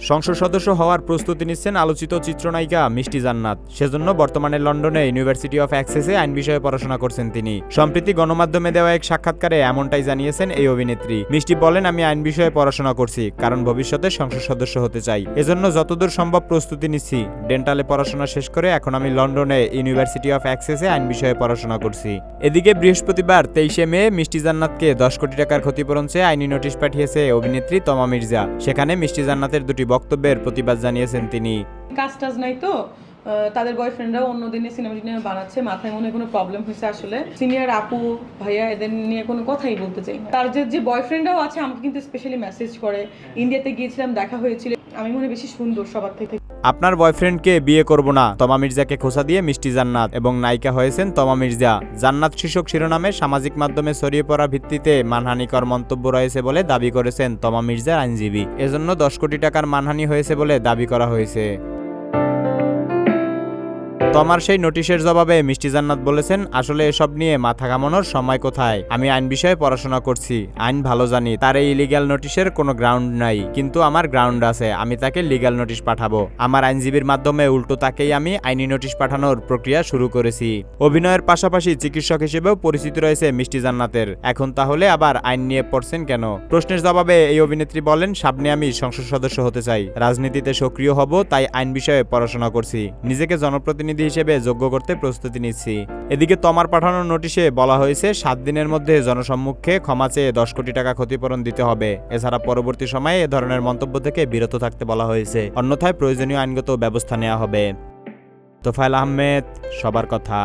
সংসদ সদস্য হওয়ার প্রস্তুতি নিচ্ছেন আলোচিত চিত্রনায়িকা মিষ্টি জান্নাত। সেজন্য বর্তমানে লন্ডনে ইউনিভার্সিটি অফ অ্যাক্সেসে আইন বিষয়ে পড়াশোনা করছেন তিনি। সম্প্রতি গণমাধ্যমে দেওয়া এক সাক্ষাৎকারে এমনটাই জানিয়েছেন এই অভিনেত্রী। মিষ্টি বলেন, আমি আইন বিষয়ে পড়াশোনা করছি, কারণ ভবিষ্যতে সংসদ সদস্য হতে চাই। এজন্য যতদূর সম্ভব প্রস্তুতি নিচ্ছি। ডেন্টালে পড়াশোনা শেষ করে এখন আমি লন্ডনে ইউনিভার্সিটি অফ অ্যাক্সেসে আইন বিষয়ে পড়াশোনা করছি। এদিকে বৃহস্পতিবার 23শে মে মিষ্টি জান্নাতকে 10 কোটি টাকার ক্ষতিপূরণ চেয়ে আইনি নোটিশ পাঠিয়েছে অভিনেত্রী তমা মির্জা। সেখানে মিষ্টি জান্নাতের দুটি বক্তব্যের প্রতিবাদ জানিয়েছেন তিনি। কাজ টাজ নাই তো তাদের বয়ফ্রেন্ডরাও অন্য দিনে সিনেমা টিনেমা বানাচ্ছে, মাথায় মনে কোনো প্রবলেম হয়েছে। আসলে সিনিয়র আপু ভাইয়া এদের নিয়ে কোনো কথাই বলতে চাই না। তার যে বয়ফ্রেন্ডরাও আছে আমাকে কিন্তু স্পেশালি মেসেজ করে। ইন্ডিয়াতে গিয়েছিলাম, দেখা হয়েছিল, আমি মনে বেশি সুন্দর সবার থেকে। আপনার বয়ফ্রেন্ডকে বিয়ে করব না, তমা মির্জাকে খোঁচা দিয়ে মিষ্টি জান্নাত এবং নায়িকা হয়েছেন তমা মির্জা। জান্নাত শীর্ষক শিরোনামে সামাজিক মাধ্যমে ছড়িয়ে পড়া ভিত্তিতে মানহানিকর মন্তব্য রয়েছে বলে দাবি করেছেন তমা মির্জার আইনজীবী। এজন্য 10 কোটি টাকার মানহানি হয়েছে বলে দাবি করা হয়েছে। তমার সেই নোটিশের জবাবে মিষ্টি জান্নাত বলেছেন, আসলে এসব নিয়ে মাথা ঘামানোর সময় কোথায়? আমি আইন বিষয়ে পড়াশোনা করছি, আইন ভালো জানি। তার এই ইলিগ্যাল নোটিশের কোনো গ্রাউন্ড নাই, কিন্তু আমার গ্রাউন্ড আছে। আমি তাকে লিগ্যাল নোটিশ পাঠাবো। আমার আইনজীবীর মাধ্যমে উল্টো তাকেই আমি আইনি নোটিশ পাঠানোর প্রক্রিয়া শুরু করেছি। অভিনয়ের পাশাপাশি চিকিৎসক হিসেবেও পরিচিতি রয়েছে মিষ্টি জান্নাতের। এখন তাহলে আবার আইন নিয়ে পড়ছেন কেন? প্রশ্নের জবাবে এই অভিনেত্রী বলেন, সামনে আমি সংসদ সদস্য হতে চাই, রাজনীতিতে সক্রিয় হব, তাই আইন বিষয়ে পড়াশোনা করছি। নিজেকে জনপ্রতিনিধি হিসেবে যোগ্য করতে প্রস্তুতি নিচ্ছি। এদিকে তমার পাঠানো নোটিশে বলা হয়েছে 7 দিনের মধ্যে জনসম্মুখে ক্ষমা চেয়ে 10 কোটি টাকা ক্ষতিপূরণ দিতে হবে। এছাড়া পরবর্তী সময়ে এ ধরনের মন্তব্য থেকে বিরত থাকতে বলা হয়েছে, অন্যথায় প্রয়োজনীয় আইনগত ব্যবস্থা নেওয়া হবে। তোফায়েল আহমেদ, সবার কথা।